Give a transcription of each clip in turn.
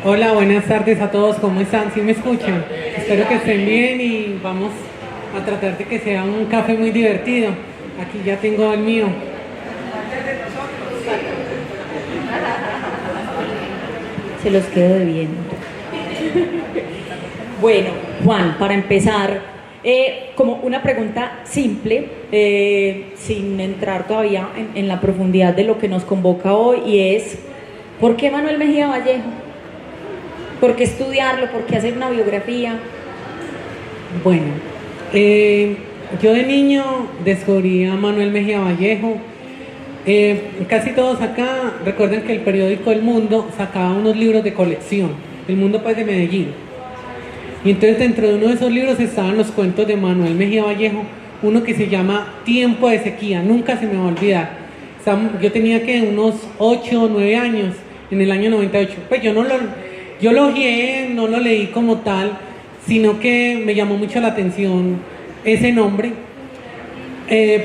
Hola, buenas tardes a todos, ¿cómo están? ¿Sí me escuchan? Espero que estén bien y vamos a tratar de que sea un café muy divertido. Aquí ya tengo el mío. Se los quedo debiendo. Bueno, Juan, para empezar, como una pregunta simple, sin entrar todavía en la profundidad de lo que nos convoca hoy, y es, ¿por qué Manuel Mejía Vallejo? ¿Por qué estudiarlo? ¿Por qué hacer una biografía? Bueno, yo de niño descubrí a Manuel Mejía Vallejo. Casi todos acá recuerden que el periódico El Mundo sacaba unos libros de colección, El Mundo pues de Medellín. Y entonces dentro de uno de esos libros estaban los cuentos de Manuel Mejía Vallejo, uno que se llama Tiempo de Sequía, nunca se me va a olvidar. Yo tenía que unos 8 o 9 años, en el año 98. Pues yo lo ojeé, no lo leí como tal, sino que me llamó mucho la atención ese nombre.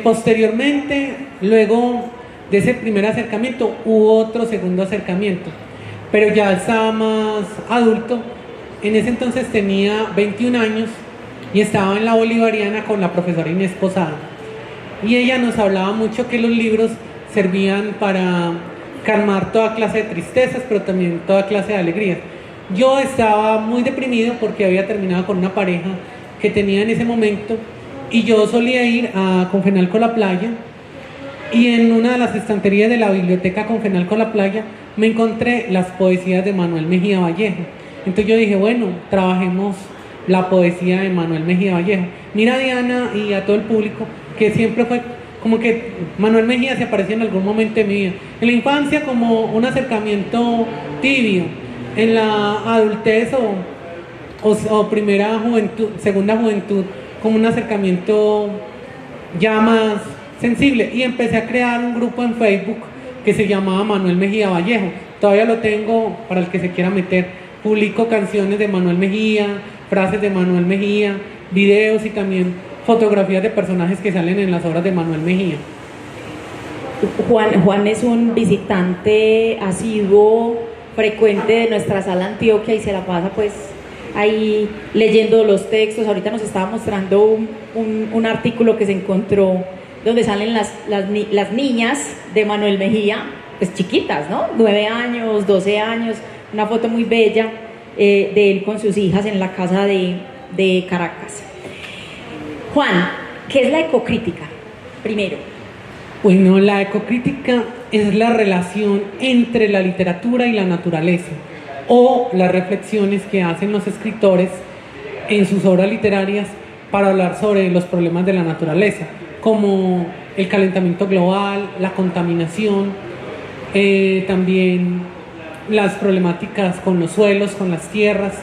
Posteriormente, luego de ese primer acercamiento, hubo otro segundo acercamiento, pero ya estaba más adulto. En ese entonces tenía 21 años y estaba en la Bolivariana con la profesora Inés Posada. Y ella nos hablaba mucho que los libros servían para calmar toda clase de tristezas, pero también toda clase de alegrías. Yo estaba muy deprimido porque había terminado con una pareja que tenía en ese momento y yo solía ir a Confenalco La Playa, y en una de las estanterías de la biblioteca Confenalco La Playa me encontré las poesías de Manuel Mejía Vallejo. Entonces yo dije, bueno, trabajemos la poesía de Manuel Mejía Vallejo. Mira, Diana, y a todo el público, que siempre fue como que Manuel Mejía se apareció en algún momento de mi vida. En la infancia como un acercamiento tibio, en la adultez o primera juventud, segunda juventud, como un acercamiento ya más sensible. Y empecé a crear un grupo en Facebook que se llamaba Manuel Mejía Vallejo. Todavía lo tengo para el que se quiera meter. Publico canciones de Manuel Mejía, frases de Manuel Mejía, videos y también fotografías de personajes que salen en las obras de Manuel Mejía. Juan es un visitante asiduo, frecuente de nuestra sala Antioquia, y se la pasa pues ahí leyendo los textos. Ahorita nos estaba mostrando un artículo que se encontró donde salen las niñas de Manuel Mejía, pues chiquitas, ¿no? 9 años, 12 años, una foto muy bella de él con sus hijas en la casa de Caracas. Juan, ¿qué es la ecocrítica? Primero. Bueno, la ecocrítica es la relación entre la literatura y la naturaleza, o las reflexiones que hacen los escritores en sus obras literarias para hablar sobre los problemas de la naturaleza, como el calentamiento global, la contaminación, también las problemáticas con los suelos, con las tierras,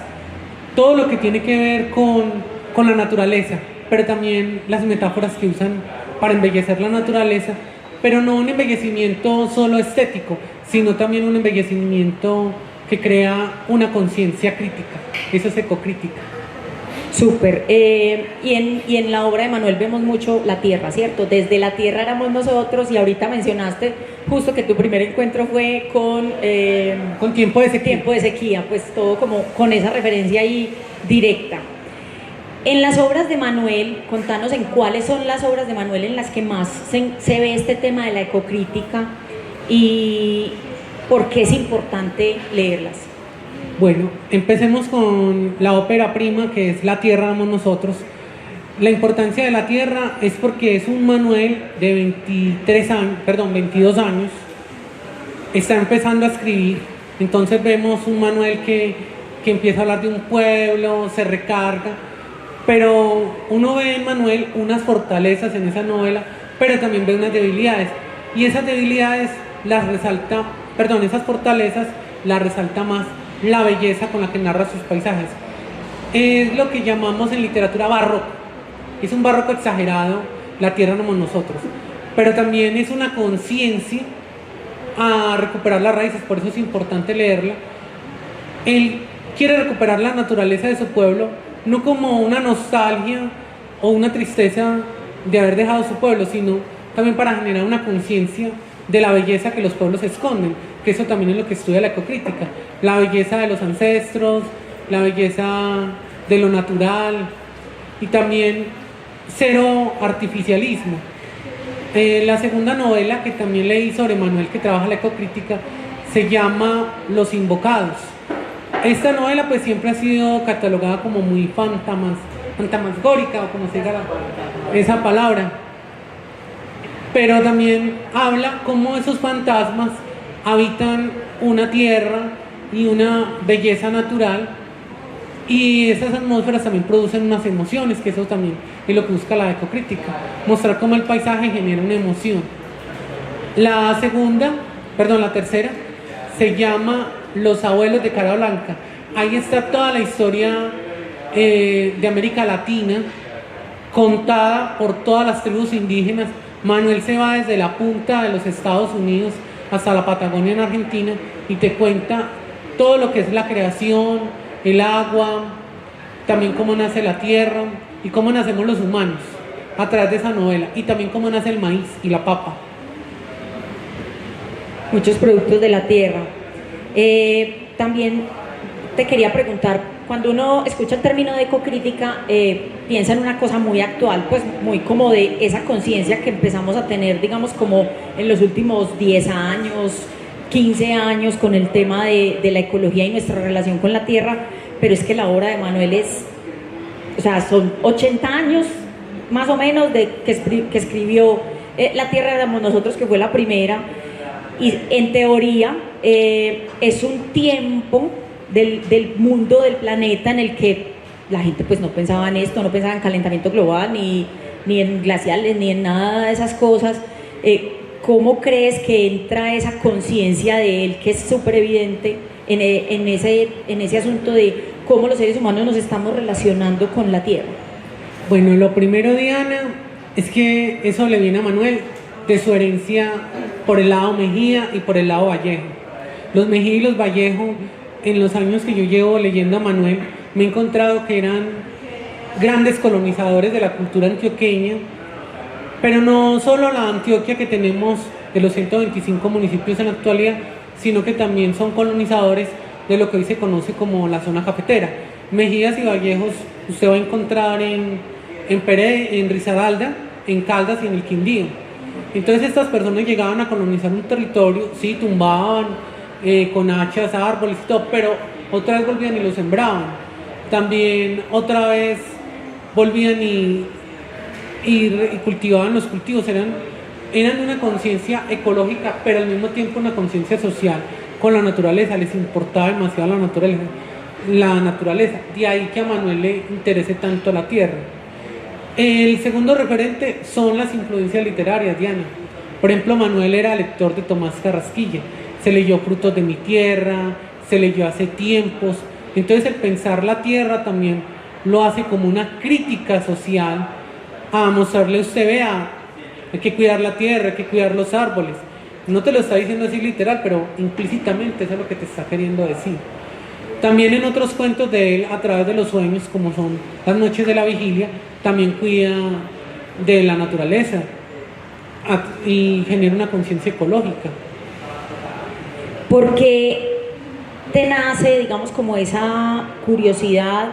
todo lo que tiene que ver con la naturaleza, pero también las metáforas que usan para embellecer la naturaleza, pero no un embellecimiento solo estético, sino también un embellecimiento que crea una conciencia crítica. Eso es ecocrítica. Súper. Y en la obra de Manuel vemos mucho la tierra, ¿cierto? Desde la tierra éramos nosotros, y ahorita mencionaste justo que tu primer encuentro fue con Tiempo de Sequía. Tiempo de Sequía, pues todo como con esa referencia ahí directa. En las obras de Manuel, contanos en cuáles son las obras de Manuel en las que más se ve este tema de la ecocrítica y por qué es importante leerlas. Bueno, empecemos con la ópera prima, que es La Tierra Éramos Nosotros. La importancia de la tierra es porque es un Manuel de 22 años, está empezando a escribir. Entonces vemos un Manuel que empieza a hablar de un pueblo, se recarga, pero uno ve en Manuel unas fortalezas en esa novela, pero también ve unas debilidades, y esas debilidades esas fortalezas las resalta más la belleza con la que narra sus paisajes. Es lo que llamamos en literatura barroco. Es un barroco exagerado, La Tierra Éramos Nosotros, pero también es una conciencia a recuperar las raíces, por eso es importante leerla. Él quiere recuperar la naturaleza de su pueblo, no como una nostalgia o una tristeza de haber dejado su pueblo, sino también para generar una conciencia de la belleza que los pueblos esconden, que eso también es lo que estudia la ecocrítica, la belleza de los ancestros, la belleza de lo natural y también cero artificialismo. La segunda novela que también leí sobre Manuel, que trabaja la ecocrítica, se llama Los Invocados. Esta novela pues siempre ha sido catalogada como muy fantasmagórica, o como se diga esa palabra, pero también habla cómo esos fantasmas habitan una tierra y una belleza natural, y esas atmósferas también producen unas emociones, que eso también es lo que busca la ecocrítica, mostrar cómo el paisaje genera una emoción. La tercera se llama Los Abuelos de Cara Blanca. Ahí está toda la historia de América Latina, contada por todas las tribus indígenas. Manuel se va desde la punta de los Estados Unidos hasta la Patagonia en Argentina y te cuenta todo lo que es la creación, el agua, también cómo nace la tierra y cómo nacemos los humanos a través de esa novela, y también cómo nace el maíz y la papa. Muchos productos de la tierra. También te quería preguntar, cuando uno escucha el término de ecocrítica, piensa en una cosa muy actual, pues muy como de esa conciencia que empezamos a tener, digamos, como en los últimos 10 años, 15 años, con el tema de la ecología y nuestra relación con la tierra, pero es que la obra de Manuel son 80 años más o menos de que escribió La Tierra éramos nosotros, que fue la primera, y en teoría es un tiempo del mundo, del planeta, en el que la gente pues no pensaba en esto, no pensaba en calentamiento global, ni en glaciales, ni en nada de esas cosas. ¿Cómo crees que entra esa conciencia de él, que es súper evidente en ese asunto de cómo los seres humanos nos estamos relacionando con la Tierra? Bueno, lo primero, Diana, es que eso le viene a Manuel de su herencia por el lado Mejía y por el lado Vallejo. Los Mejía y los Vallejo, en los años que yo llevo leyendo a Manuel, me he encontrado que eran grandes colonizadores de la cultura antioqueña, pero no solo la Antioquia que tenemos de los 125 municipios en la actualidad, sino que también son colonizadores de lo que hoy se conoce como la zona cafetera. Mejías y Vallejos usted va a encontrar en Risaralda, en Caldas y en el Quindío. Entonces estas personas llegaban a colonizar un territorio, sí, tumbaban con hachas árboles y todo, pero otra vez volvían y lo sembraban. También otra vez volvían y cultivaban los cultivos. Eran una conciencia ecológica, pero al mismo tiempo una conciencia social con la naturaleza. Les importaba demasiado la naturaleza. De ahí que a Manuel le interese tanto la tierra. El segundo referente son las influencias literarias, Diana. Por ejemplo, Manuel era lector de Tomás Carrasquilla. Se leyó Frutos de mi tierra, se leyó Hace tiempos. Entonces el pensar la tierra también lo hace como una crítica social, a mostrarle a usted, vea, hay que cuidar la tierra, hay que cuidar los árboles. No te lo está diciendo así literal, pero implícitamente eso es lo que te está queriendo decir. También en otros cuentos de él, a través de los sueños, como son Las noches de la vigilia, también cuida de la naturaleza y genera una conciencia ecológica. ¿Por qué te nace, digamos, como esa curiosidad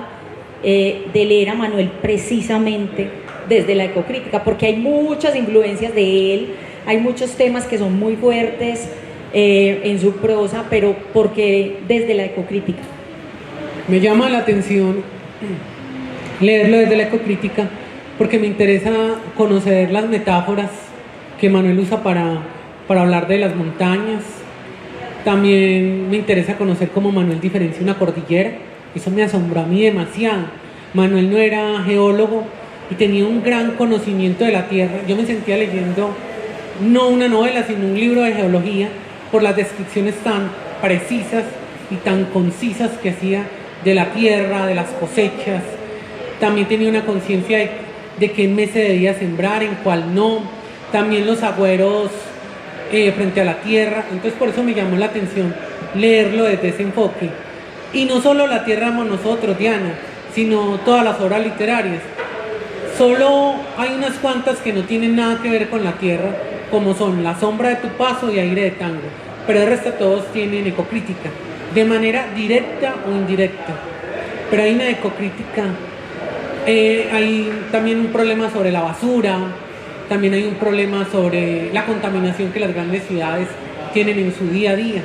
de leer a Manuel precisamente desde la ecocrítica? Porque hay muchas influencias de él, hay muchos temas que son muy fuertes en su prosa, pero ¿por qué desde la ecocrítica? Me llama la atención leerlo desde la ecocrítica porque me interesa conocer las metáforas que Manuel usa para hablar de las montañas. También me interesa conocer cómo Manuel diferencia una cordillera. Eso me asombró a mí demasiado. Manuel no era geólogo y tenía un gran conocimiento de la tierra. Yo me sentía leyendo no una novela, sino un libro de geología, por las descripciones tan precisas y tan concisas que hacía de la tierra, de las cosechas. También tenía una conciencia de qué mes se debía sembrar, en cuál no. También los agüeros frente a la tierra. Entonces por eso me llamó la atención leerlo desde ese enfoque. Y no solo La tierra éramos nosotros, Diana, sino todas las obras literarias. Solo hay unas cuantas que no tienen nada que ver con la tierra, como son La sombra de tu paso y Aire de tango. pero el resto todos tienen ecocrítica, de manera directa o indirecta. Pero hay una ecocrítica, hay también un problema sobre la basura, también hay un problema sobre la contaminación que las grandes ciudades tienen en su día a día.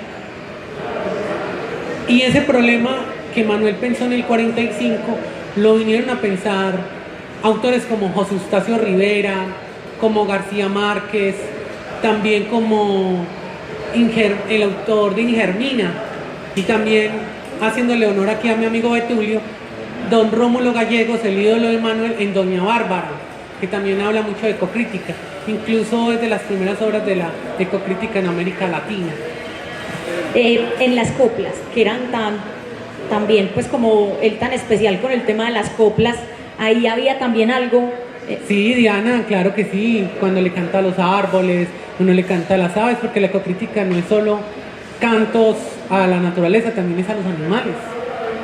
Y ese problema que Manuel pensó en el 45, lo vinieron a pensar autores como José Eustacio Rivera, como García Márquez, también como el autor de Ingermina, y también, haciéndole honor aquí a mi amigo Betulio, don Rómulo Gallegos, el ídolo de Manuel, en Doña Bárbara, que también habla mucho de ecocrítica, incluso es de las primeras obras de la ecocrítica en América Latina. En las coplas, que eran también pues como él tan especial con el tema de las coplas, ahí había también algo. Sí, Diana, claro que sí, cuando le canta a los árboles, uno le canta a las aves, porque la ecocrítica no es solo cantos a la naturaleza, también es a los animales.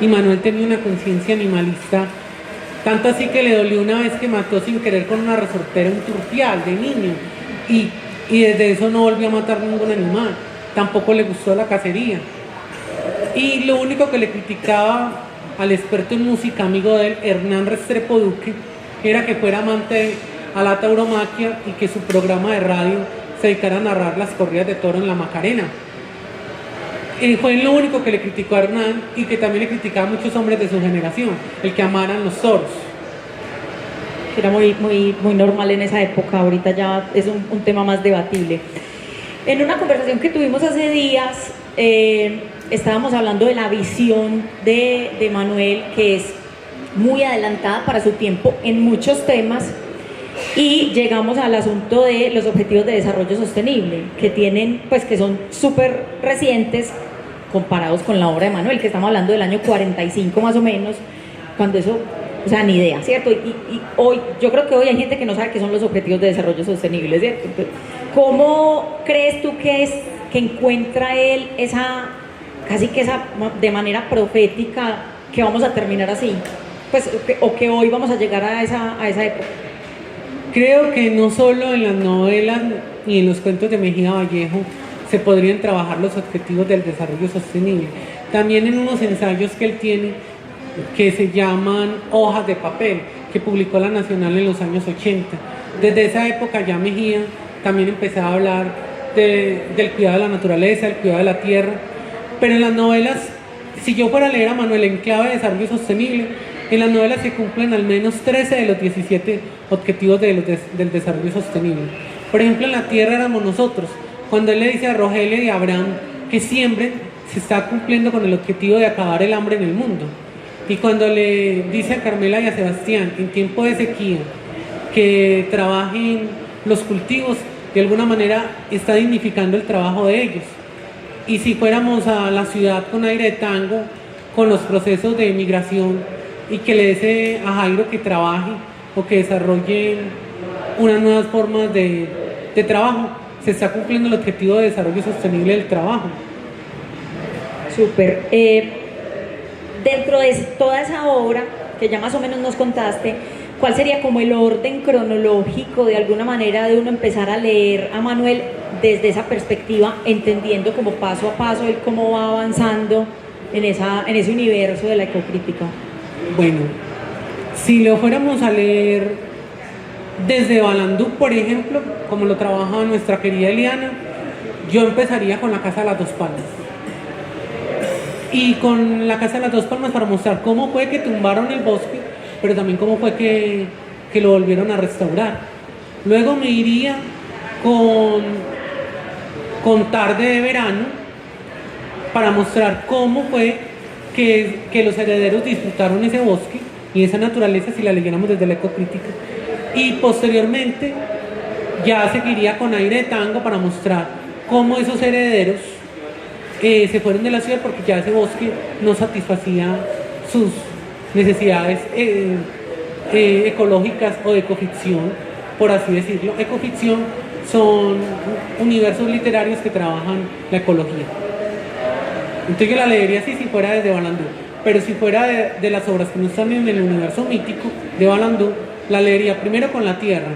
Y Manuel tenía una conciencia animalista, tanto así que le dolió una vez que mató sin querer con una resortera un turpial de niño, y desde eso no volvió a matar ningún animal, tampoco le gustó la cacería. Y lo único que le criticaba al experto en música, amigo de él, Hernán Restrepo Duque, era que fuera amante a la tauromaquia y que su programa de radio se dedicara a narrar las corridas de toro en la Macarena. Fue lo único que le criticó a Hernán, y que también le criticaba a muchos hombres de su generación, el que amaran los toros. Era muy normal en esa época, ahorita ya es un tema más debatible. En una conversación que tuvimos hace días, estábamos hablando de la visión de Manuel, que es muy adelantada para su tiempo en muchos temas, y llegamos al asunto de los objetivos de desarrollo sostenible, que tienen, pues que son súper recientes comparados con la obra de Manuel, que estamos hablando del año 45 más o menos, cuando eso, o sea, ni idea, ¿cierto? Y hoy, yo creo que hoy hay gente que no sabe qué son los objetivos de desarrollo sostenible, ¿cierto? Entonces, ¿cómo crees tú que encuentra él esa, casi que esa, de manera profética, que vamos a terminar así? Pues, o que hoy vamos a llegar a esa época. Creo que no solo en las novelas y en los cuentos de Mejía Vallejo se podrían trabajar los objetivos del desarrollo sostenible. También en unos ensayos que él tiene, que se llaman Hojas de Papel, que publicó La Nacional en los años 80. Desde esa época ya Mejía también empezaba a hablar del cuidado de la naturaleza, del cuidado de la tierra. Pero en las novelas, si yo fuera a leer a Manuel en clave de desarrollo sostenible, en las novelas se cumplen al menos 13 de los 17 objetivos del desarrollo sostenible. Por ejemplo, en la tierra éramos nosotros. Cuando él le dice a Rogelia y a Abraham que siembren, se está cumpliendo con el objetivo de acabar el hambre en el mundo. Y cuando le dice a Carmela y a Sebastián, en tiempo de sequía, que trabajen los cultivos, de alguna manera está dignificando el trabajo de ellos. Y si fuéramos a la ciudad con aire de tango, con los procesos de migración, y que le dice a Jairo que trabaje o que desarrolle unas nuevas formas de trabajo, se está cumpliendo el objetivo de desarrollo sostenible del trabajo. Súper. Dentro de toda esa obra, que ya más o menos nos contaste, ¿cuál sería como el orden cronológico, de alguna manera, de uno empezar a leer a Manuel desde esa perspectiva, entendiendo como paso a paso él cómo va avanzando en ese universo de la ecocrítica? Bueno, si lo fuéramos a leer desde Balandú, por ejemplo, como lo trabaja nuestra querida Eliana, yo empezaría con la Casa de las Dos Palmas. Y con la Casa de las Dos Palmas para mostrar cómo fue que tumbaron el bosque, pero también cómo fue que lo volvieron a restaurar. Luego me iría con Tarde de Verano para mostrar cómo fue que los herederos disfrutaron ese bosque y esa naturaleza, si la leyéramos desde la ecocrítica. Y posteriormente ya seguiría con Aire de Tango para mostrar cómo esos herederos se fueron de la ciudad porque ya ese bosque no satisfacía sus necesidades ecológicas o de ecoficción, por así decirlo. Ecoficción son universos literarios que trabajan la ecología. Entonces yo la leería así si fuera desde Balandú, pero si fuera de las obras que no están en el universo mítico de Balandú, la leería primero con la tierra,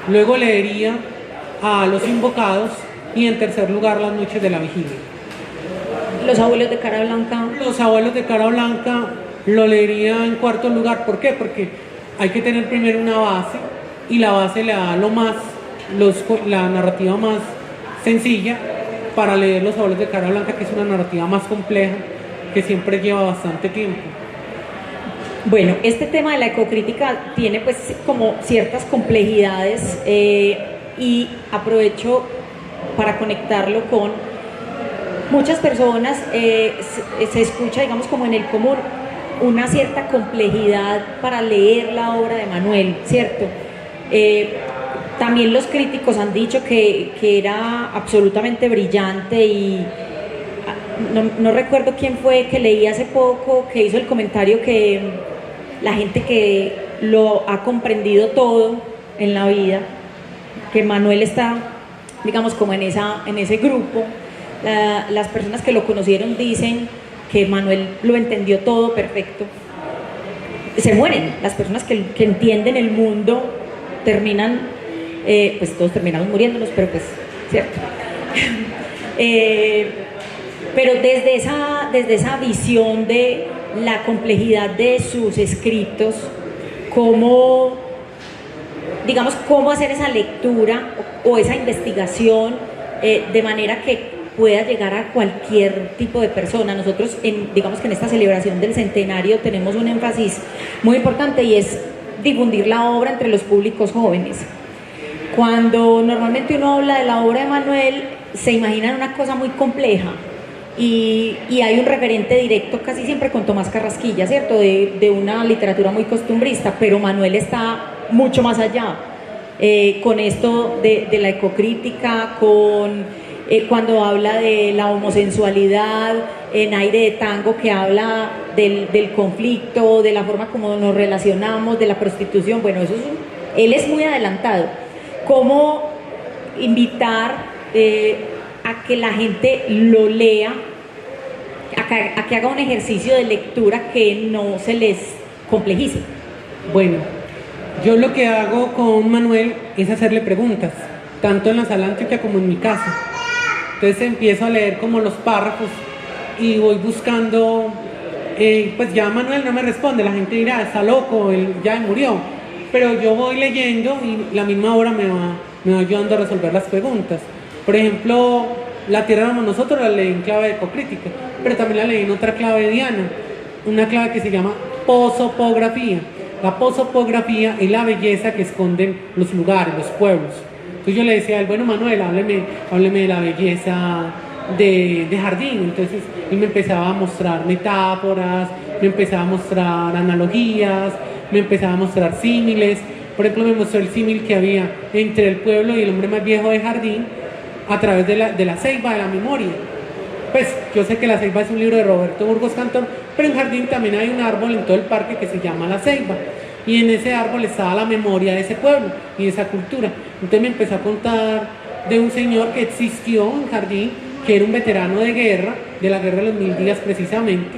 luego leería a Los Invocados y en tercer lugar Las noches de la vigilia. Los abuelos de cara blanca. Los abuelos de cara blanca lo leería en cuarto lugar. ¿Por qué? Porque hay que tener primero una base, y la base le da la narrativa más sencilla para leer Los abuelos de cara blanca, que es una narrativa más compleja, que siempre lleva bastante tiempo. Bueno, este tema de la ecocrítica tiene pues como ciertas complejidades y aprovecho para conectarlo con muchas personas. Se escucha, digamos, como en el común, una cierta complejidad para leer la obra de Manuel, ¿cierto? También los críticos han dicho que era absolutamente brillante y no recuerdo quién fue que leí hace poco que hizo el comentario que la gente que lo ha comprendido todo en la vida, que Manuel está, digamos, como en ese grupo. Las personas que lo conocieron dicen que Manuel lo entendió todo perfecto. Se mueren las personas que entienden el mundo, terminan, pues todos terminamos muriéndonos, pero pues, cierto. Pero desde esa visión de la complejidad de sus escritos, cómo hacer esa lectura o esa investigación de manera que pueda llegar a cualquier tipo de persona. Nosotros, digamos que en esta celebración del centenario tenemos un énfasis muy importante y es difundir la obra entre los públicos jóvenes. Cuando normalmente uno habla de la obra de Manuel, se imagina una cosa muy compleja. Y hay un referente directo casi siempre con Tomás Carrasquilla, ¿cierto? De una literatura muy costumbrista, pero Manuel está mucho más allá, con esto de la ecocrítica, cuando habla de la homosensualidad, en Aire de Tango, que habla del conflicto, de la forma como nos relacionamos, de la prostitución. Bueno, él es muy adelantado. ¿Cómo invitar a que la gente lo lea, a que haga un ejercicio de lectura que no se les complejice? Bueno, yo lo que hago con Manuel es hacerle preguntas, tanto en la sala Antioquia como en mi casa. Entonces empiezo a leer como los párrafos y voy buscando, pues ya Manuel no me responde, la gente dirá, está loco, él ya murió, pero yo voy leyendo y la misma obra me va ayudando a resolver las preguntas. Por ejemplo, La Tierra éramos nosotros, la leí en clave ecocrítica, pero también la leí en otra clave diana, una clave que se llama posopografía. La posopografía es la belleza que esconden los lugares, los pueblos. Entonces yo le decía a él, bueno Manuel, hábleme de la belleza de Jardín. Entonces él me empezaba a mostrar metáforas, me empezaba a mostrar analogías, me empezaba a mostrar símiles. Por ejemplo, me mostró el símil que había entre el pueblo y el hombre más viejo de Jardín a través de la ceiba de la memoria. Pues yo sé que la ceiba es un libro de Roberto Burgos Cantón, pero en Jardín también hay un árbol en todo el parque que se llama la ceiba. Y en ese árbol estaba la memoria de ese pueblo y de esa cultura. Entonces me empezó a contar de un señor que existió en Jardín, que era un veterano de guerra, de la guerra de los 1000 días precisamente,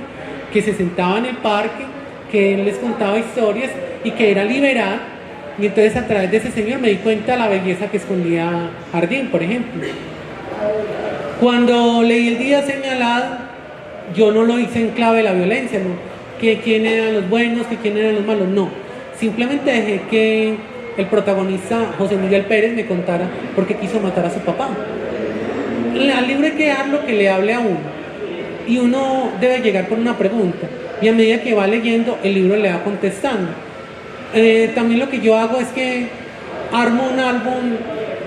que se sentaba en el parque, que él les contaba historias y que era liberal. Y entonces a través de ese señor me di cuenta de la belleza que escondía Jardín, por ejemplo. Cuando leí El día señalado, yo no lo hice en clave de la violencia, ¿no? Que quién eran los buenos, que quién eran los malos, no. Simplemente dejé que el protagonista, José Miguel Pérez, me contara por qué quiso matar a su papá. Al libro hay que dejarlo que le hable a uno. Y uno debe llegar con una pregunta. Y a medida que va leyendo, el libro le va contestando. También lo que yo hago es que armo un álbum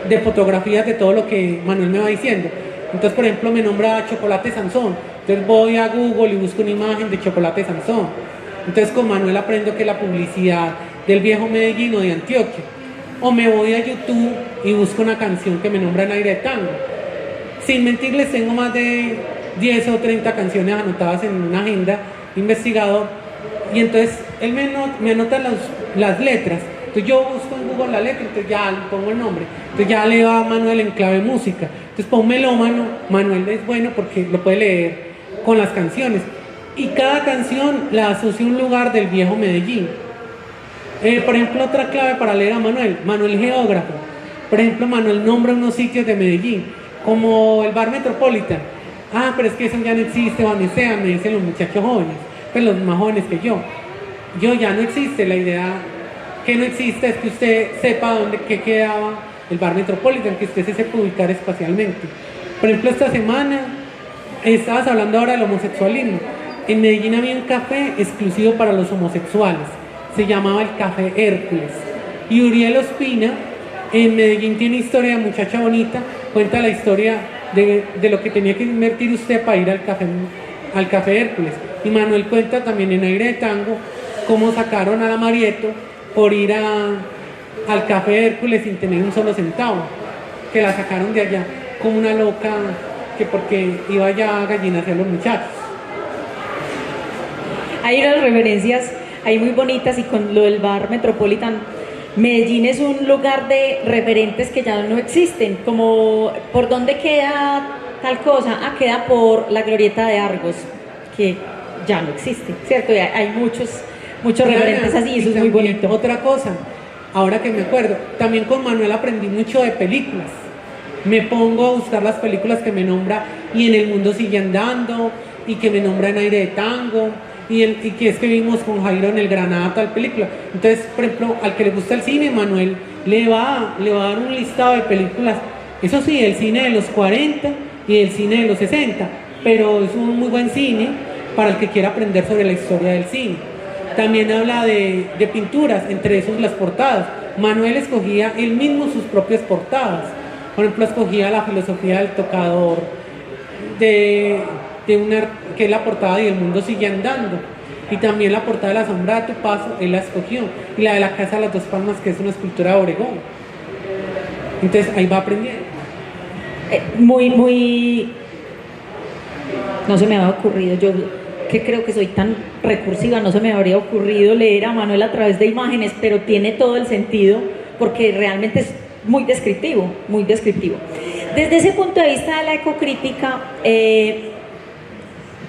de fotografías de todo lo que Manuel me va diciendo. Entonces, por ejemplo, me nombra Chocolate Sansón. Entonces voy a Google y busco una imagen de Chocolate Sansón. Entonces con Manuel aprendo que es la publicidad del viejo Medellín o de Antioquia. O me voy a YouTube y busco una canción que me nombra en Aire de Tango. Sin mentirles, tengo más de 10 o 30 canciones anotadas en una agenda investigador. Y entonces él me anota las letras. Entonces yo busco en Google la letra, entonces ya le pongo el nombre. Entonces ya le va a Manuel en clave música. Entonces para un melómano, Manuel es bueno porque lo puede leer con las canciones. Y cada canción la asocia a un lugar del viejo Medellín. Por ejemplo, otra clave para leer a Manuel geógrafo. Por ejemplo, Manuel nombra unos sitios de Medellín. como el bar Metropolitan. Ah, pero es que eso ya no existe, donde sea, me dicen los muchachos jóvenes, pues los más jóvenes que yo. Yo ya no existe, la idea que no existe es que usted sepa dónde que quedaba el bar Metropolitan, que usted se sepa ubicar espacialmente. Por ejemplo, esta semana estabas hablando ahora del homosexualismo. En Medellín había un café exclusivo para los homosexuales, se llamaba el Café Hércules. Y Uriel Ospina en Medellín tiene historia de muchacha bonita, cuenta la historia de lo que tenía que invertir usted para ir al café Hércules. Y Manuel cuenta también en Aire de Tango cómo sacaron a la Marieto por ir al café Hércules sin tener un solo centavo, que la sacaron de allá como una loca, que porque iba allá a gallinasear a los muchachos. Hay unas referencias ahí muy bonitas, y con lo del bar Metropolitan, Medellín es un lugar de referentes que ya no existen, como ¿por dónde queda tal cosa? Ah, queda por la glorieta de Argos, que ya no existe, ¿cierto? Y hay muchos referentes así, y eso es muy bonito. Otra cosa, ahora que me acuerdo, también con Manuel aprendí mucho de películas. Me pongo a buscar las películas que me nombra y En el mundo sigue andando, y que me nombra En aire de tango, y que es que vimos con Jairo en el Granada tal película. Entonces, por ejemplo, al que le gusta el cine, Manuel le va a dar un listado de películas, eso sí, del cine de los 40 y del cine de los 60, pero es un muy buen cine para el que quiera aprender sobre la historia del cine. También habla de pinturas, entre esos las portadas. Manuel escogía él mismo sus propias portadas. Por ejemplo, escogía la filosofía del tocador, que es la portada de El mundo sigue andando. Y también la portada de La sombra de tu paso, él la escogió. Y la de La casa de las dos palmas, que es una escultura de Obregón. Entonces ahí va aprendiendo. No se me había ocurrido, yo que creo que soy tan recursiva, no se me habría ocurrido leer a Manuel a través de imágenes, pero tiene todo el sentido, porque realmente es muy descriptivo, muy descriptivo. Desde ese punto de vista de la ecocrítica,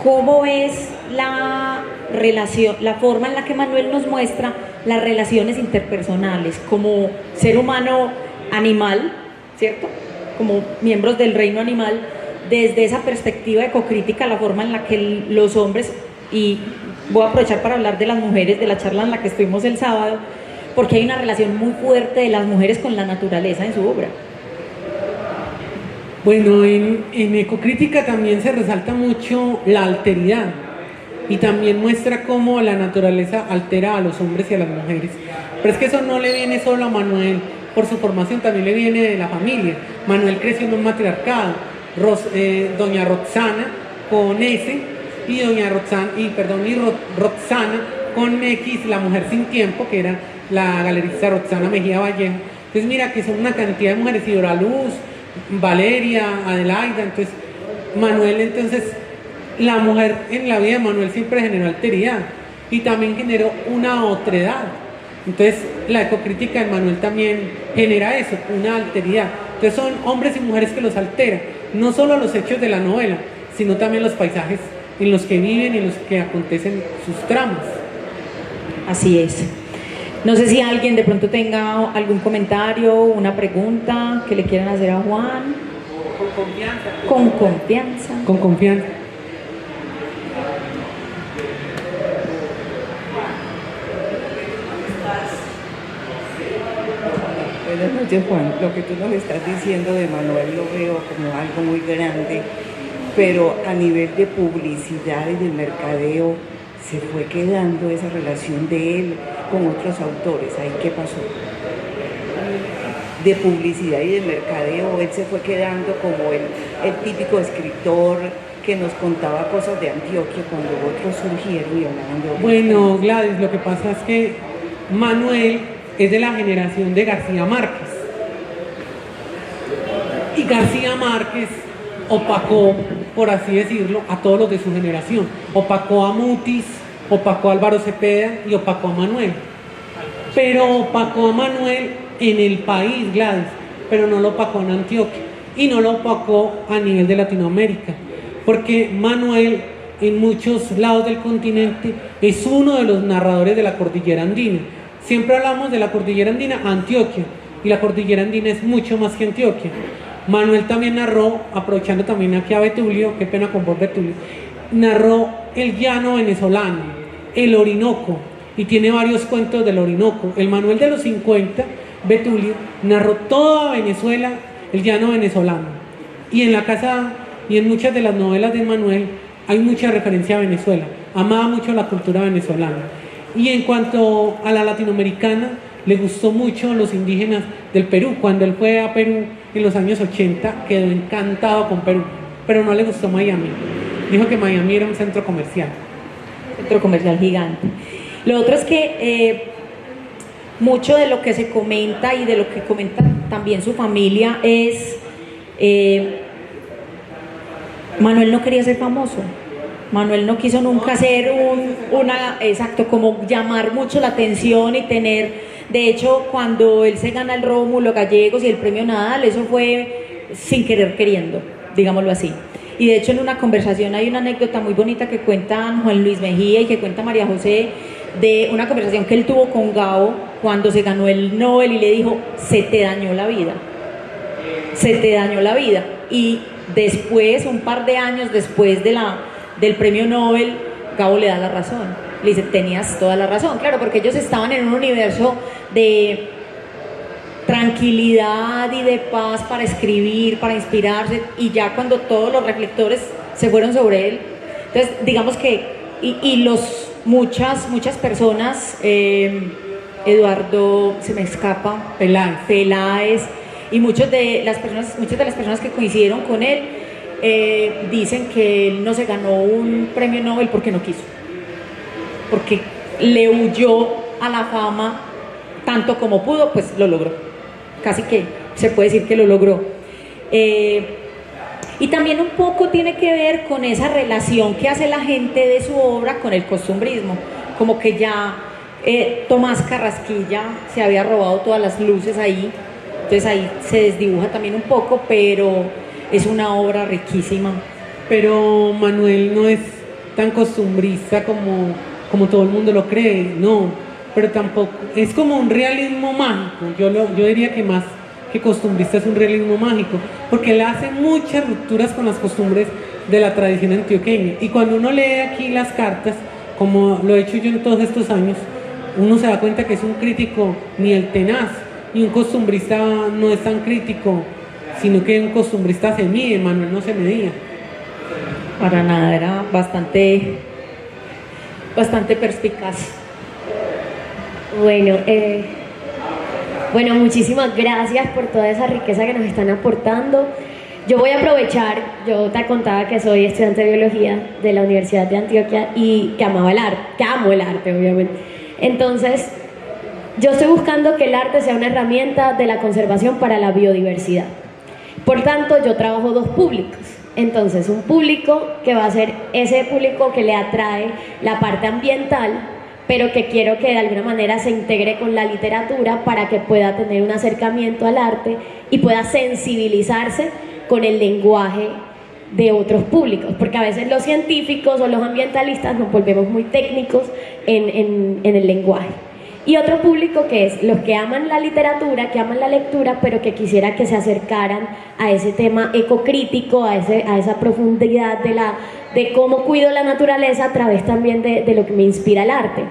¿cómo ves la relación, la forma en la que Manuel nos muestra las relaciones interpersonales como ser humano animal, ¿cierto? Como miembros del reino animal, desde esa perspectiva ecocrítica, la forma en la que los hombres, y voy a aprovechar para hablar de las mujeres, de la charla en la que estuvimos el sábado, porque hay una relación muy fuerte de las mujeres con la naturaleza en su obra. Bueno, en ecocrítica también se resalta mucho la alteridad, y también muestra cómo la naturaleza altera a los hombres y a las mujeres. Pero es que eso no le viene solo a Manuel por su formación, también le viene de la familia. Manuel creció en un matriarcado. Doña Roxana con S y Roxana con X, la mujer sin tiempo, que era la galerista Roxana Mejía Vallejo. Entonces mira que son una cantidad de mujeres, Isidora Luz, Valeria, Adelaida. Entonces Manuel, la mujer en la vida de Manuel siempre generó alteridad y también generó una otredad. Entonces la ecocrítica de Manuel también genera eso, una alteridad. Entonces son hombres y mujeres que los alteran, no solo los hechos de la novela, sino también los paisajes en los que viven y en los que acontecen sus tramas. Así es. No sé si alguien de pronto tenga algún comentario, una pregunta que le quieran hacer a Juan. Con confianza. Con confianza. Con confianza. Buenas noches, Juan. Lo que tú nos estás diciendo de Manuel lo veo como algo muy grande, pero a nivel de publicidad y de mercadeo se fue quedando esa relación de él con otros autores. ¿Ahí qué pasó? De publicidad y de mercadeo, él se fue quedando como el típico escritor que nos contaba cosas de Antioquia cuando otros surgieron y hablaban de otros. Bueno, Gladys, lo que pasa es que Manuel es de la generación de García Márquez. Y García Márquez opacó, por así decirlo, a todos los de su generación. Opacó a Mutis, opacó a Álvaro Cepeda y opacó a Manuel. Pero opacó a Manuel en el país, Gladys, pero no lo opacó en Antioquia. Y no lo opacó a nivel de Latinoamérica. Porque Manuel, en muchos lados del continente, es uno de los narradores de la cordillera andina. Siempre hablamos de la cordillera andina, Antioquia, y la cordillera andina es mucho más que Antioquia. Manuel también narró, aprovechando también aquí a Betulio, qué pena con vos Betulio, narró el llano venezolano, el Orinoco, y tiene varios cuentos del Orinoco. El Manuel de los 50, Betulio, narró toda Venezuela, el llano venezolano. Y en la casa, y en muchas de las novelas de Manuel, hay mucha referencia a Venezuela. Amaba mucho la cultura venezolana. Y en cuanto a la latinoamericana, le gustó mucho los indígenas del Perú. Cuando él fue a Perú en los años 80, quedó encantado con Perú, pero no le gustó Miami. Dijo que Miami era un centro comercial. Centro comercial gigante. Lo otro es que mucho de lo que se comenta y de lo que comenta también su familia es Manuel no quería ser famoso. Manuel no quiso nunca ser exacto, como llamar mucho la atención y tener. De hecho, cuando él se gana el Rómulo Gallegos y el premio Nadal, eso fue sin querer queriendo, digámoslo así. Y de hecho, en una conversación hay una anécdota muy bonita que cuentan Juan Luis Mejía y que cuenta María José, de una conversación que él tuvo con Gabo cuando se ganó el Nobel y le dijo: se te dañó la vida, se te dañó la vida. Y después, un par de años después del premio Nobel, Gabo le da la razón. Le dice: tenías toda la razón. Claro, porque ellos estaban en un universo de tranquilidad y de paz para escribir, para inspirarse, y ya cuando todos los reflectores se fueron sobre él, entonces digamos que muchas personas, Eduardo, se me escapa, Peláez, y muchas de las personas que coincidieron con él dicen que él no se ganó un premio Nobel porque no quiso, porque le huyó a la fama tanto como pudo, pues lo logró. Casi que se puede decir que lo logró. Y también un poco tiene que ver con esa relación que hace la gente de su obra con el costumbrismo. Como que ya Tomás Carrasquilla se había robado todas las luces ahí, entonces ahí se desdibuja también un poco, pero es una obra riquísima. Pero Manuel no es tan costumbrista como todo el mundo lo cree, no. Pero tampoco, es como un realismo mágico. Yo diría que más que costumbrista es un realismo mágico, porque él hace muchas rupturas con las costumbres de la tradición antioqueña. Y cuando uno lee aquí las cartas, como lo he hecho yo en todos estos años, uno se da cuenta que es un crítico ni el tenaz, y un costumbrista no es tan crítico, sino que un costumbrista se mide. Manuel no se medía. Para nada, era bastante perspicaz. Bueno, muchísimas gracias por toda esa riqueza que nos están aportando. Yo voy a aprovechar, yo te contaba que soy estudiante de biología de la Universidad de Antioquia y que amo el arte, obviamente. Entonces, yo estoy buscando que el arte sea una herramienta de la conservación para la biodiversidad. Por tanto, yo trabajo dos públicos. Entonces, un público que va a ser ese público que le atrae la parte ambiental, pero que quiero que de alguna manera se integre con la literatura para que pueda tener un acercamiento al arte y pueda sensibilizarse con el lenguaje de otros públicos, porque a veces los científicos o los ambientalistas nos volvemos muy técnicos en el lenguaje. Y otro público que es los que aman la literatura, que aman la lectura, pero que quisiera que se acercaran a ese tema ecocrítico, a esa profundidad de cómo cuido la naturaleza a través también de lo que me inspira el arte.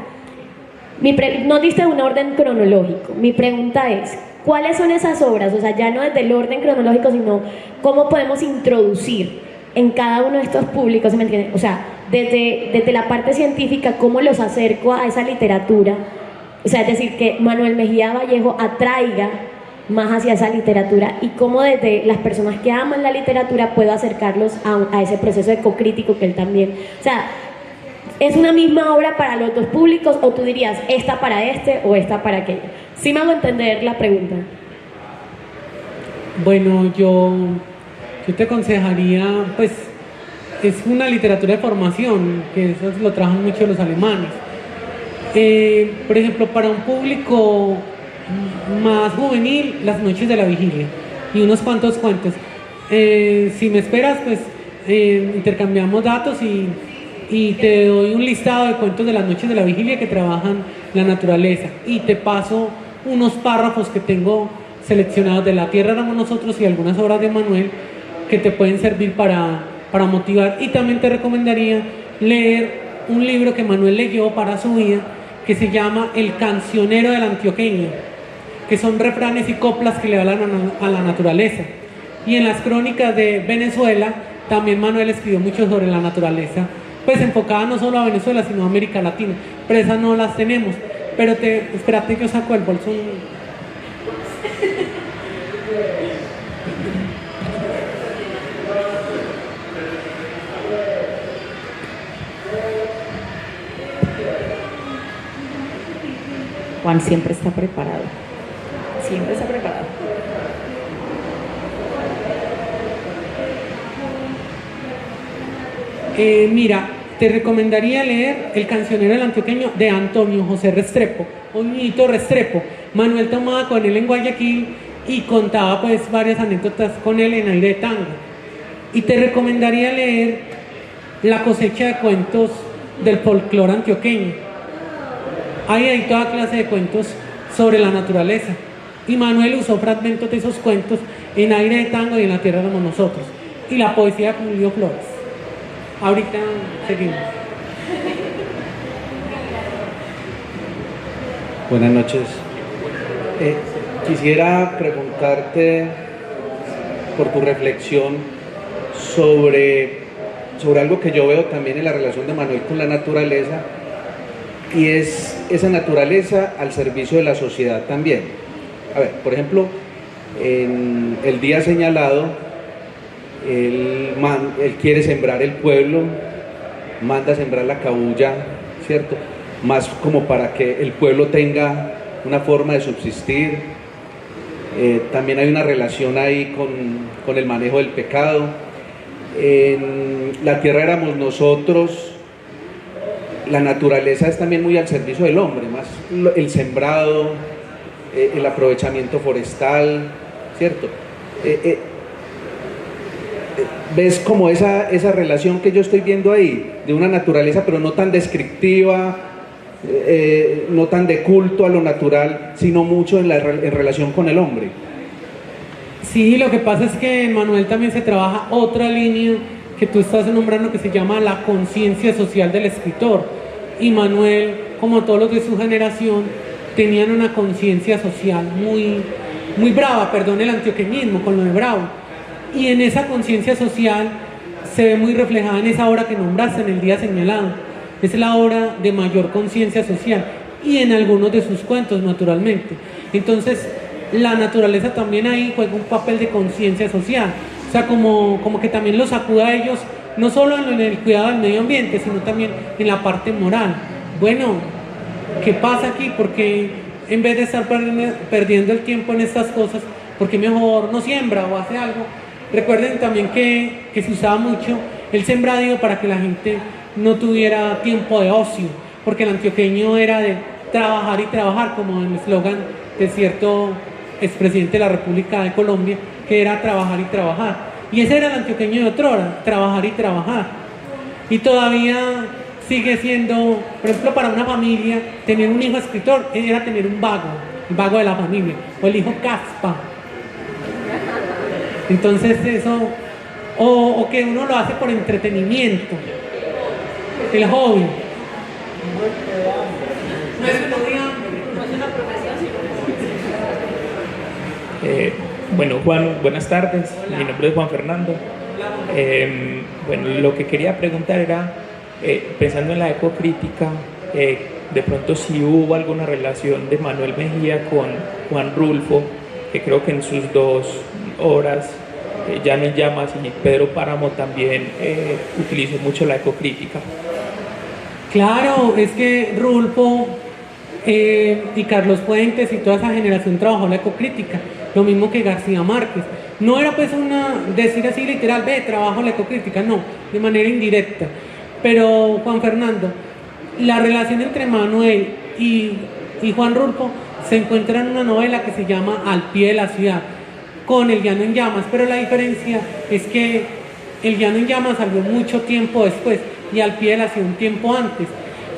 No diste un orden cronológico. Mi pregunta es, ¿cuáles son esas obras? O sea, ya no desde el orden cronológico, sino cómo podemos introducir en cada uno de estos públicos, ¿sí me entienden? O sea, desde la parte científica, ¿cómo los acerco a esa literatura? O sea, es decir, que Manuel Mejía Vallejo atraiga más hacia esa literatura, y cómo desde las personas que aman la literatura puedo acercarlos a ese proceso ecocrítico que él también. O sea, ¿es una misma obra para los dos públicos, o tú dirías esta para este o esta para aquello? ¿Sí me hago entender la pregunta? Bueno, yo te aconsejaría, pues, es una literatura de formación, que eso lo trabajan mucho los alemanes. Por ejemplo, para un público más juvenil, Las noches de la vigilia y unos cuantos cuentos. Si me esperas, pues intercambiamos datos y te doy un listado de cuentos de Las noches de la vigilia que trabajan la naturaleza, y te paso unos párrafos que tengo seleccionados de La Tierra éramos nosotros y algunas obras de Manuel que te pueden servir para motivar. Y también te recomendaría leer un libro que Manuel leyó para su vida, que se llama El cancionero del antioqueño, que son refranes y coplas que le hablan a la naturaleza. Y en las crónicas de Venezuela, también Manuel escribió mucho sobre la naturaleza, pues enfocada no solo a Venezuela, sino a América Latina. Pero esas no las tenemos. Pero espérate, yo saco el bolso. Juan siempre está preparado. Siempre está preparado. Mira, te recomendaría leer El cancionero del antioqueño de Antonio José Restrepo, o Ñito Restrepo. Manuel tomaba con él en Guayaquil y contaba pues varias anécdotas con él en aire de tango. Y te recomendaría leer La cosecha de cuentos del folclore antioqueño. Ahí hay toda clase de cuentos sobre la naturaleza. Y Manuel usó fragmentos de esos cuentos en Aire de Tango y en La Tierra éramos nosotros. Y la poesía de Julio Flores. Ahorita seguimos. Buenas noches. Quisiera preguntarte por tu reflexión sobre algo que yo veo también en la relación de Manuel con la naturaleza, y es esa naturaleza al servicio de la sociedad también. A ver, por ejemplo, en el día señalado, él quiere sembrar el pueblo, manda a sembrar la cabuya, ¿cierto? Más como para que el pueblo tenga una forma de subsistir. También hay una relación ahí con el manejo del pecado. En La Tierra éramos nosotros. La naturaleza es también muy al servicio del hombre, más el sembrado, el aprovechamiento forestal, ¿cierto? ¿Ves como esa relación que yo estoy viendo ahí, de una naturaleza pero no tan descriptiva, no tan de culto a lo natural, sino mucho en relación con el hombre? Sí, lo que pasa es que en Manuel también se trabaja otra línea que tú estás nombrando, que se llama la conciencia social del escritor. Y Manuel, como todos los de su generación, tenían una conciencia social muy brava, perdón el antioqueñismo con lo de bravo. Y en esa conciencia social se ve muy reflejada en esa obra que nombraste, en El día señalado. Es la obra de mayor conciencia social, y en algunos de sus cuentos, naturalmente. Entonces, la naturaleza también ahí juega un papel de conciencia social. O sea, como que también los acuda a ellos, no solo en el cuidado del medio ambiente, sino también en la parte moral. Bueno, ¿qué pasa aquí? Porque en vez de estar perdiendo el tiempo en estas cosas, ¿por qué mejor no siembra o hace algo? Recuerden también que se usaba mucho el sembradío para que la gente no tuviera tiempo de ocio, porque el antioqueño era de trabajar y trabajar, como en el eslogan de cierto expresidente de la República de Colombia, que era trabajar y trabajar. Y ese era el antioqueño de otrora, trabajar y trabajar. Y todavía sigue siendo, por ejemplo, para una familia, tener un hijo escritor era tener un vago, el vago de la familia, o el hijo caspa. Entonces eso, o que uno lo hace por entretenimiento, el hobby. No es una profesión, sino... Bueno, Juan, buenas tardes. Mi nombre es Juan Fernando. Bueno, lo que quería preguntar era, pensando en la ecocrítica, de pronto si hubo alguna relación de Manuel Mejía con Juan Rulfo, que creo que en sus dos obras, Llano en Llamas y Pedro Páramo, también utilizó mucho la ecocrítica. Claro, es que Rulfo y Carlos Fuentes y toda esa generación trabajó la ecocrítica, lo mismo que García Márquez. No era pues decir así literal, trabajo la ecocrítica, no, de manera indirecta. Pero Juan Fernando, la relación entre Manuel y Juan Rulfo se encuentra en una novela que se llama Al pie de la ciudad, con El llano en llamas, pero la diferencia es que El llano en llamas salió mucho tiempo después y Al pie de la ciudad un tiempo antes.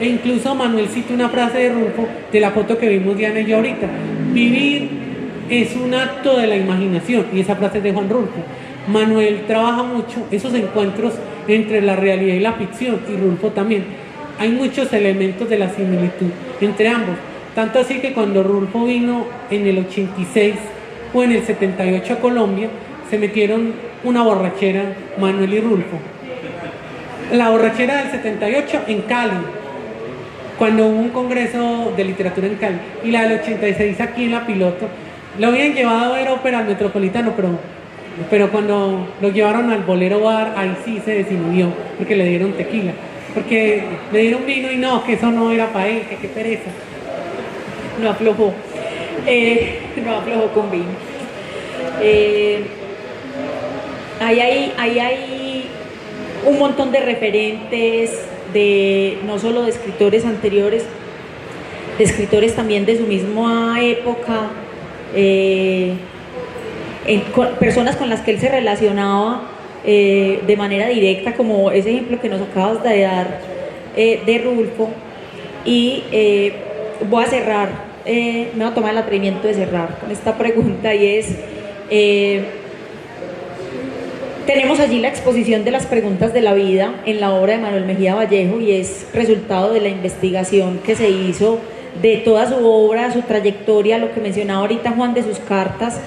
E incluso Manuel cita una frase de Rulfo de la foto que vimos Diana y yo ahorita: vivir es un acto de la imaginación, y esa frase es de Juan Rulfo. Manuel trabaja mucho esos encuentros entre la realidad y la ficción, y Rulfo también. Hay muchos elementos de la similitud entre ambos, tanto así que cuando Rulfo vino en el 86 o en el 78 a Colombia, se metieron una borrachera Manuel y Rulfo. La borrachera del 78 en Cali, cuando hubo un congreso de literatura en Cali, y la del 86 aquí en La Piloto. Lo habían llevado a ver ópera al Metropolitano, pero cuando lo llevaron al Bolero Bar, ahí sí se desinhibió, porque le dieron tequila, porque le dieron vino y no, que eso no era para él, que qué pereza. No aflojó, no aflojó con vino. Ahí hay un montón de referentes, no solo de escritores anteriores, de escritores también de su misma época, personas con las que él se relacionaba de manera directa, como ese ejemplo que nos acabas de dar de Rulfo. Y voy a cerrar, me voy a tomar el atrevimiento de cerrar con esta pregunta, y es, tenemos allí la exposición de las preguntas de la vida en la obra de Manuel Mejía Vallejo, y es resultado de la investigación que se hizo de toda su obra, su trayectoria, lo que mencionaba ahorita Juan de sus cartas,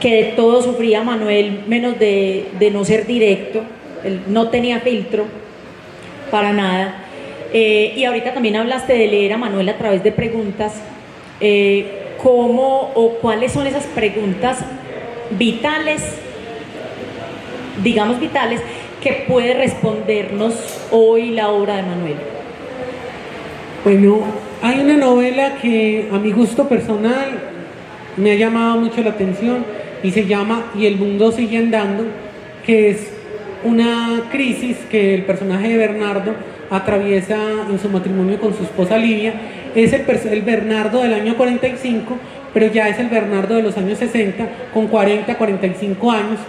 que de todo sufría Manuel, menos de no ser directo. Él no tenía filtro para nada. Y ahorita también hablaste de leer a Manuel a través de preguntas. ¿Cómo o cuáles son esas preguntas vitales, digamos vitales, que puede respondernos hoy la obra de Manuel? Bueno, hay una novela que a mi gusto personal me ha llamado mucho la atención y se llama Y el mundo sigue andando, que es una crisis que el personaje de Bernardo atraviesa en su matrimonio con su esposa Livia. Es el Bernardo del año 45, pero ya es el Bernardo de los años 60, con 40, 45 años,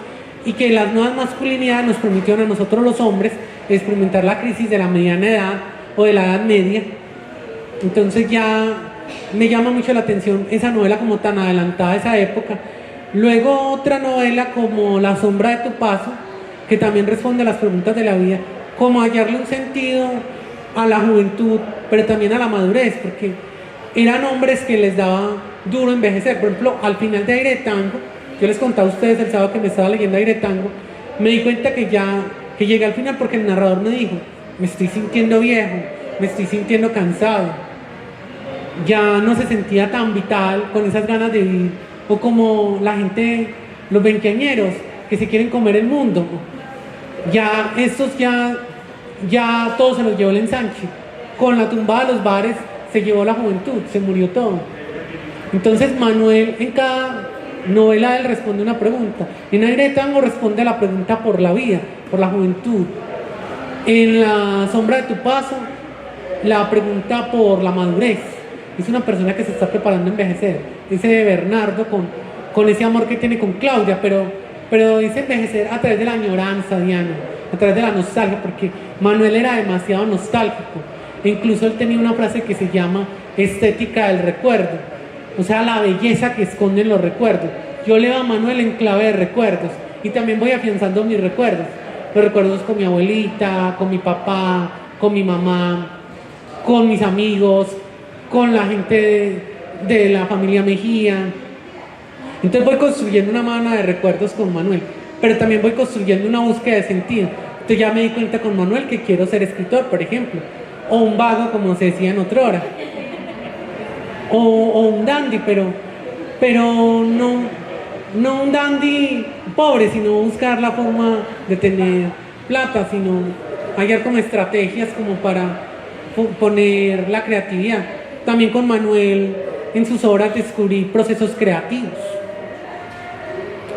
y que las nuevas masculinidades nos permitieron a nosotros los hombres experimentar la crisis de la mediana edad o de la edad media. Entonces ya me llama mucho la atención esa novela como tan adelantada a esa época. Luego otra novela como La sombra de tu paso, que también responde a las preguntas de la vida, como hallarle un sentido a la juventud, pero también a la madurez, porque eran hombres que les daba duro envejecer. Por ejemplo, al final de Aire de Tango, yo les contaba a ustedes el sábado que me estaba leyendo Aire de Tango, me di cuenta que llegué al final porque el narrador me dijo, me estoy sintiendo viejo, me estoy sintiendo cansado, ya no se sentía tan vital, con esas ganas de vivir, o como la gente, los veinteañeros que se quieren comer el mundo, ya estos ya todos se los llevó el ensanche. Con la tumbada de los bares se llevó la juventud, se murió todo. Entonces Manuel en cada novela él responde una pregunta. En Aire de Tango responde a la pregunta por la vida, por la juventud. En La sombra de tu paso, la pregunta por la madurez. Es una persona que se está preparando a envejecer. Ese Bernardo con ese amor que tiene con Claudia, pero dice envejecer a través de la añoranza, Diana, a través de la nostalgia, porque Manuel era demasiado nostálgico. E incluso él tenía una frase que se llama estética del recuerdo, o sea, la belleza que esconden los recuerdos. Yo leo a Manuel en clave de recuerdos, y también voy afianzando mis recuerdos. Los recuerdos con mi abuelita, con mi papá, con mi mamá, con mis amigos, con la gente de la familia Mejía. Entonces voy construyendo una mano de recuerdos con Manuel, pero también voy construyendo una búsqueda de sentido. Entonces ya me di cuenta con Manuel que quiero ser escritor, por ejemplo, o un vago, como se decía en otra hora, o un dandy, pero no un dandy pobre, sino buscar la forma de tener plata, sino hallar como estrategias como para poner la creatividad. También con Manuel en sus obras descubrí procesos creativos.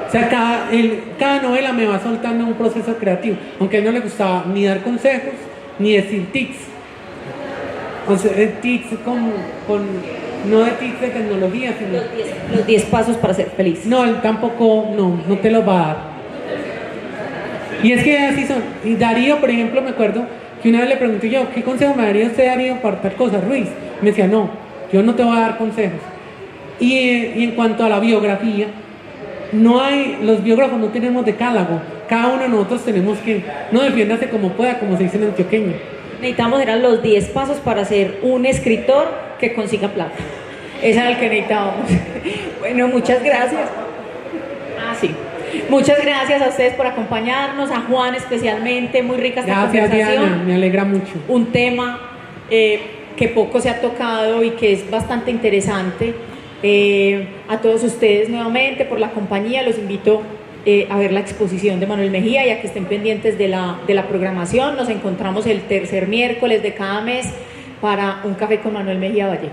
O sea, cada novela me va soltando un proceso creativo, aunque a él no le gustaba ni dar consejos ni decir tics. O sea, tics no de tics de tecnología, sino Los 10 pasos para ser feliz. no, él tampoco, no te los va a dar. Y es que así son. Y Darío, por ejemplo, me acuerdo que una vez le pregunté yo, ¿qué consejo me daría usted, Darío, para tal cosa, Ruiz? Me decía, no, yo no te voy a dar consejos. Y en cuanto a la biografía, los biógrafos no tenemos decálogo, cada uno de nosotros tenemos que, no defiéndase como pueda, como se dice en antioqueño. Necesitamos, eran los 10 pasos para ser un escritor que consiga plata. Ese era el que necesitábamos. Bueno, muchas gracias. Sí. Muchas gracias a ustedes por acompañarnos, a Juan especialmente, muy rica esta Gracias, conversación. Diana, me alegra mucho. Un tema que poco se ha tocado y que es bastante interesante. A todos ustedes nuevamente por la compañía, los invito a ver la exposición de Manuel Mejía y a que estén pendientes de la programación. Nos encontramos el tercer miércoles de cada mes para un café con Manuel Mejía Valle.